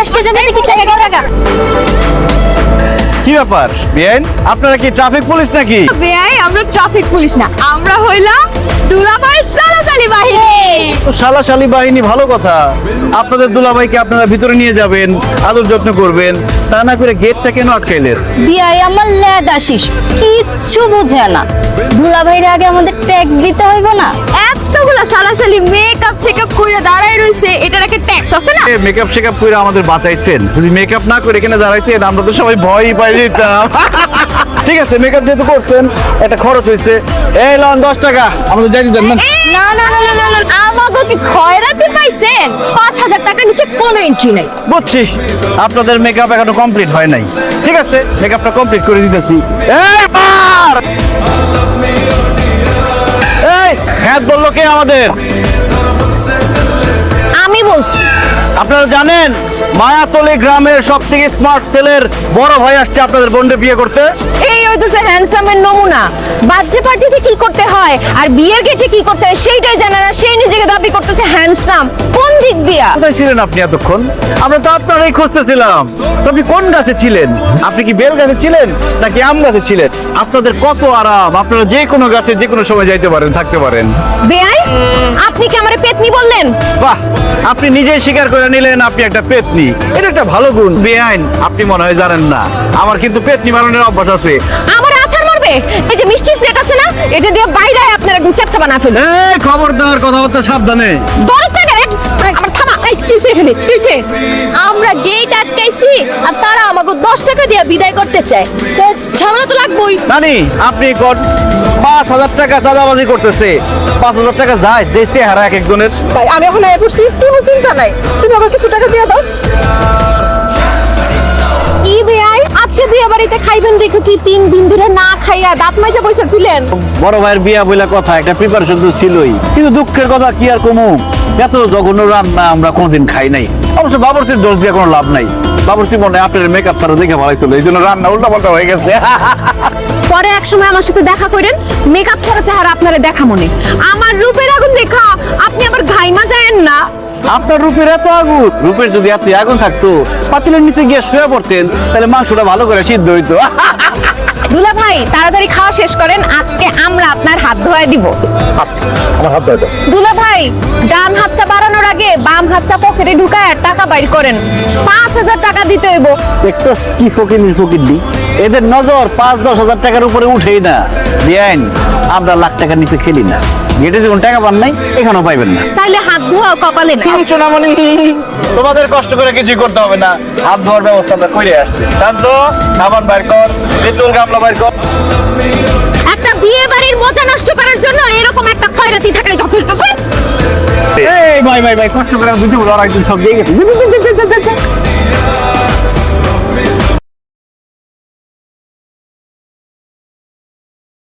আসছে যে কি টাকা কি ব্যাপার বিআইন, আপনারা কি ট্রাফিক পুলিশ নাকি? বেআই আমরা ট্রাফিক পুলিশ না, আমরা হইলাম দুলাভাই সালাসালি বাহিনী। শালাশালী বাহিনী, ভালো কথা। আপনাদের দুলাভাইকে আপনারা ভিতরে নিয়ে যাবেন, আদর যত্ন করবেন, তা না করে গেটটা কেন আটকাইলেন? বিয়াই আমার ল্যাদ আসিস, কিচ্ছু বুঝে না। দুলাভাইরা আগে আমাদের ট্যাক্স দিতে হইব না? এতগুলা সালাসালি মেকআপ টেকআপ কইরা দাঁড়ায় রইছে, এটার একটা ট্যাক্স আছে না? মেকআপ শেকআপ করে আমাদের বাঁচাইছেন, যদি মেকআপ না করে এখানে দাঁড়াইতেন আমরা তো সবাই ভয়ই পাই যেতাম। ঠিক আছে, মেকআপ যেহেতু করছেন একটা খরচ হয়েছে, এই লন 10 টাকা আমাদের যাই দেন না। না না না না না না, আমাকে কি খয়রাতি পাইছেন? 5000 টাকা নিচে কোনো এন্ট্রি নাই। বুঝছি, আপনাদের মেকআপ এখনো কমপ্লিট হয় নাই। ঠিক আছে, মেকআপটা কমপ্লিট করে দিতেছি। এই মার, এই হ্যাঁ বললো কে আমাদের? আমি বলছি। আপনারা জানেন মায়াতলী গ্রামের সব থেকে স্মার্ট ছেলের বড় ভাই আসছে আপনাদের বোনকে বিয়ে করতে। এই হইতেছে হ্যান্ডসামের নমুনা। বার্থডে পার্টিতে কি করতে হয় আর বিয়ের গেটে কি করতে হয় সেইটাই জানে না, সেই নিজেকে দাবি করতেছে হ্যান্ডসাম। কোন দিক দিয়া? কোথায় ছিলেন আপনি এতক্ষণ? আমরা তো আপনারাই খুঁজতেছিলাম। তো আপনি কোন গাছে ছিলেন? আপনি কি বেল গাছে ছিলেন নাকি আম গাছে ছিলেন? আপনাদের কত আরাম, আপনারা যে কোনো গাছে যে কোনো সময় যাইতে পারেন, থাকতে পারেন। বেআই, আপনি কি আমারে পেতনি বললেন? বাহ, আপনি নিজেই স্বীকার করে নিলেন আপনি একটা পেতনি। এটা একটা ভালো গুণ। বেআইন, আপনি মনে হয় জানেন না আমার কিন্তু পেতনি মারণের অভ্যাস আছে। আমার আচার মারবে? এই যে মিষ্টির প্লেট আছে না, এটা দিয়ে বাইরে আপনারা একদম চ্যাপটা বানা ফেলুন। এই খবরদার, কথাবার্তা সাবধানে। দরদ না রে, আমার থামা। এই কিসে এখানে কিসে? আমরা গেট আটকাইছি আর তারা আমাকে 10 টাকা দিয়ে বিদায় করতে চায়। তো ঝামেলা তো লাগবেই। নানি, আপনি 5000 টাকা চাঁদাবাজি করতেছে। 5000 টাকা যায় যে চেহারা এক একজনের। ভাই আমি এখন আয় বসছি, কোনো চিন্তা নাই, তুমি আমাকে কিছু টাকা দিয়ে দাও। কি বেআই, আজকে বিয়ে বাড়িতে খাইবেন দেখো কি 3 দিন ধরে না খাইয়া দাঁত মাজা বসেছিলেন? বড় ভাইয়ের বিয়া বলে কথা, একটা প্রিপারেশন তো ছিলই, কিন্তু দুঃখের কথা কি আর কমু, এত জঘন্য রান্না আমরা কোনোদিন খাই নাই। অবশ্য বাবুর্চির দোষ দিয়ে কোনো লাভ নাই। বাবুর্চি মনে হয় আপনার মেকআপ তারা দেখে ভালো ছিল, এই জন্য রান্না উল্টা পাল্টা হয়ে গেছে। পরে এক সময় আমার সাথে দেখা করেন, মেকআপ ছাড়া চেহারা আপনারে দেখা মনে। আমার রূপের আগুন দেখা আপনি আবার ঘাইমা যায়েন না। আপনার রূপের এত আগুন, রূপের যদি এত আগুন থাকতো পাতিলের নিচে গিয়ে শুয়ে পড়তেন, তাহলে মাংসটা ভালো করে সিদ্ধ হইতো। দুলা ভাই তাড়াতাড়ি খাওয়া শেষ করেন, আজকে আমরা আপনার হাত ধোয়া দিব। আমার হাত ধরে দাও। দুলা ভাই ডান হাতটা বাড়ানোর আগে বাম হাতটা পকেটে ঢুকায় টাকা বাইর করেন। 5000 টাকা দিতে হইব। দেখছস কি ফকির ফকির দি, এদের নজর 5-10 হাজার টাকার উপরে উঠেই না। বিআইন, আমরা লাখ টাকার নিচে খেলি না। গেটে যখন টাকা পান নাই, এখানেও পাইবেন না। তাইলে হাত ধোয়া কপালে না। সোনামণি, তোমাদের কষ্ট করে কিছু করতে হবে না, হাত ধোয়ার ব্যবস্থা আমরা করে আসছি। শান্ত, সাবান বাইর কর, পেট্রোল গামলা বাইর কর। একটা বিয়ে বাড়ির মজা নষ্ট করার জন্য এরকম একটা খয়রাতি থাকলে যথেষ্ট। এই ভাই ভাই ভাই, কষ্ট করে দুটো লড়াই সব দিয়ে গেছে।